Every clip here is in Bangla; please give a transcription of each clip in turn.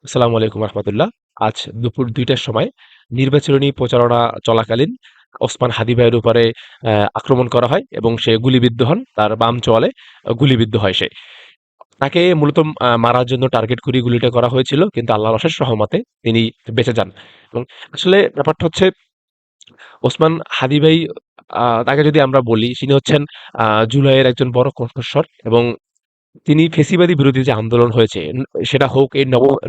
আসসালামু আলাইকুম রহমতুল্লাহ। আজ দুপুর ২টার সময় নির্বাচনী প্রচারণা চলাকালীন ওসমান হাদি ভাইয়ের উপরে আক্রমণ করা হয় এবং সে গুলিবিদ্ধ হন। তার বাম চোয়ালে গুলিবিদ্ধ হয় সে। তাকে মূলত মারার জন্য টার্গেট করে গুলিটা করা হয়েছিল, কিন্তু আল্লাহর অশেষ রহমতে তিনি বেঁচে যান। এবং আসলে ব্যাপারটা হচ্ছে ওসমান হাদি ভাই, তাকে যদি আমরা বলি, তিনি হচ্ছেন জুলাইয়ের একজন বড় কণ্ঠস্বর এবং তিনি ফেসিবাদী বিরোধী যে আন্দোলন হয়েছে, সেটা হোক এই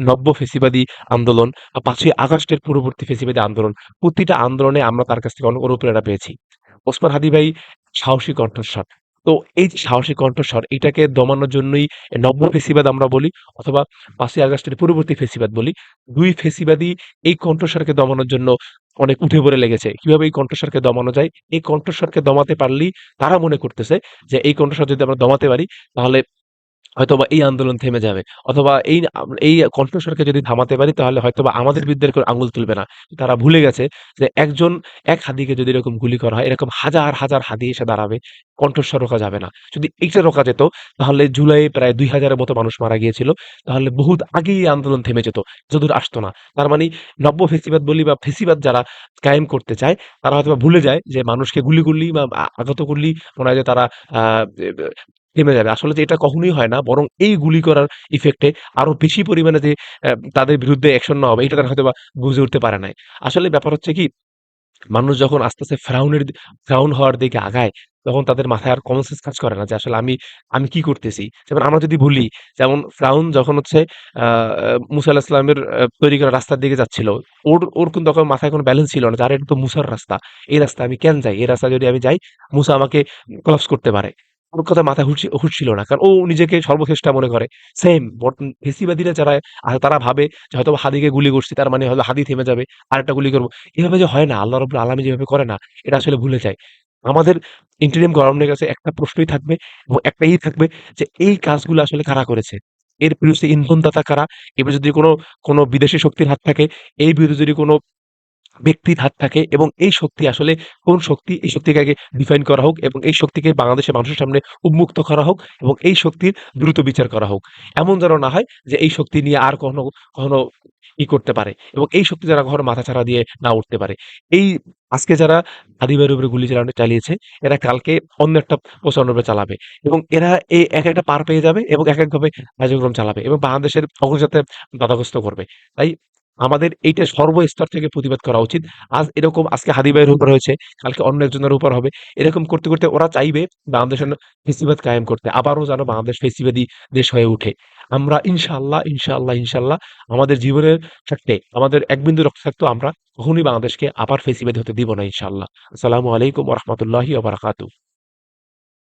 নব্য ফেসিবাদী আন্দোলন বা ৫ই আগস্টের পূর্ববর্তী ফেসিবাদী আন্দোলন, প্রতিটা আন্দোলনে আমরা তার কাছ থেকে অনেক অনুপ্রেরণা পেয়েছি। ওসমান হাদি ভাই সাহসী কণ্ঠস্বর। তো এই যে সাহসী কণ্ঠস্বর, এটাকে দমানোর জন্যই নব্য ফেসিবাদ আমরা বলি, অথবা ৫ই আগস্টের পূর্ববর্তী ফেসিবাদ বলি। ২ ফেসিবাদী এই কণ্ঠস্বরকে দমানোর জন্য অনেক উঠে পড়ে লেগেছে। কিভাবে এই কণ্ঠস্বরকে দমানো যায়? এই কণ্ঠস্বরকে দমাতে পারলেই তারা মনে করতেছে যে এই কণ্ঠস্বর যদি আমরা দমাতে পারি, তাহলে হয়তোবা এই আন্দোলন থেমে যাবে। অথবা এই কণ্ঠস্বরকে যদি থামাতে পারি, তাহলে হয়তোবা আমাদের বিরুদ্ধে কেউ আঙুল তুলবে না। তারা ভুলে গেছে যে এক হাদিকে যদি এরকম গুলি করা হয়, এরকম হাজার, হাজার হাদি এসে দাঁড়াবে। কণ্ঠস্বর রোকা যাবে না। যদি এইটা রোকা যেত, তাহলে জুলাইয়ে প্রায় ২,০০০ এর মতো মানুষ মারা গিয়েছিল। তাহলে বহুত আগেই এই আন্দোলন থেমে যেত। যতদূর আসতো না। তার মানে নব্য ফেসিবাদ বলি বা ফেসিবাদ যারা কায়েম করতে চায়, তারা হয়তোবা ভুলে যায় যে মানুষকে গুলি করলেই বা আঘাত করলেই মনে হয় যে তারা আ এ থেমে যাবে। আসলে যে এটা কখনোই হয় না। বরং এই গুলি করার ইফেক্টে আরো বেশি পরিমাণে যে তাদের বিরুদ্ধে অ্যাকশন নেওয়া হবে, এটা তারা হয়তোবা বুঝে উঠতে পারে নাই। আসলে ব্যাপার হচ্ছে কি, মানুষ যখন আস্তে, আস্তে ফেরাউন হওয়ার দিকে আগায়, তখন তাদের মাথায় আর কমন সেন্স কাজ করে না যে আসলে আমি কি করতেছি? যেমন আমরা যদি বলি, যেমন ফিরাউন যখন হচ্ছে আ আ মুসা আলাইহিস সালামের তৈরি করা রাস্তার দিকে যাচ্ছিল, ওর কিন্তু তখন মাথায় কোনো ব্যালেন্স ছিল না যে, আরে এটা তো মুসার রাস্তা। এই রাস্তায় আমি কেন যাই? এই রাস্তায় যদি আমি যাই, মুসা আমাকে কোলাপস করতে পারে। ওর কথা মাথায় হুঁশ ছিল না। কারণ ও নিজেকে সর্বশ্রেষ্ঠ মনে করে। সেম ফেসিবাদীরা যারা তারা ভাবে যে হয়তোবা হাদীকে গুলি করছি, তার মানে হয়তো হাদী থেমে যাবে। আরেকটা গুলি করব। এভাবে যে হয় না, আল্লাহ রাব্বুল আলামিন যেভাবে করে না, এটা আসলে ভুলে যায়। আমাদের ইন্টারিম গভর্নমেন্টের কাছে একটা প্রশ্নই থাকবে এবং একটাই থাকবে যে এই কাজগুলো আসলে কারা করেছে? এর বিরুদ্ধে ইন্ধনদাতা কারা? এবার যদি কোন বিদেশি শক্তির হাত থাকে, এই বিরুদ্ধে যদি কোন ব্যক্তির হাত থাকে, এবং এই শক্তি আসলে কোন শক্তি, এই শক্তিকে আগে ডিফাইন করা হোক এবং এই শক্তিকে বাংলাদেশের মানুষের সামনে উন্মুক্ত করা হোক এবং এই শক্তির দ্রুত বিচার করা হোক। এমন যেন না হয় যে এই শক্তি নিয়ে আর কখনো করতে পারে এবং এই শক্তি যারা কখনো মাথাচাড়া দিয়ে না উঠতে পারে। এই আজকে যারা হাদি ভাইয়ের উপরে গুলি চালিয়েছে, এরা কালকে অন্য একটা প্রচারণার উপরে চালাবে এবং এরা একেকটা পার পেয়ে যাবে এবং একেকভাবে কার্যক্রম চালাবে এবং বাংলাদেশের অগ্রযাত্রায় বাধাগ্রস্ত করবে। তাই আমাদের এইটা সর্বস্তর থেকে প্রতিবাদ করা উচিত। এরকম আজকে হাদি ভাইয়ের উপর হয়েছে, কালকে অন্য একজনের উপর হবে। এরকম করতে, করতে ওরা চাইবে বাংলাদেশের ফেসিবাদ কায়েম করতে। আবারও যেন বাংলাদেশ ফেসিবাদী দেশ হয়ে উঠে। আমরা ইনশাআল্লাহ, ইনশাআল্লাহ, ইনশাআল্লাহ আমাদের জীবনের স্বার্থে, আমাদের এক বিন্দু রক্তস্বার্থেও আমরা কখনোই বাংলাদেশকে আবার ফেসিবাদী হতে দিব না ইনশাআল্লাহ। আসসালামু আলাইকুম ওয়া রাহমাতুল্লাহি ওয়া বারাকাতুহু।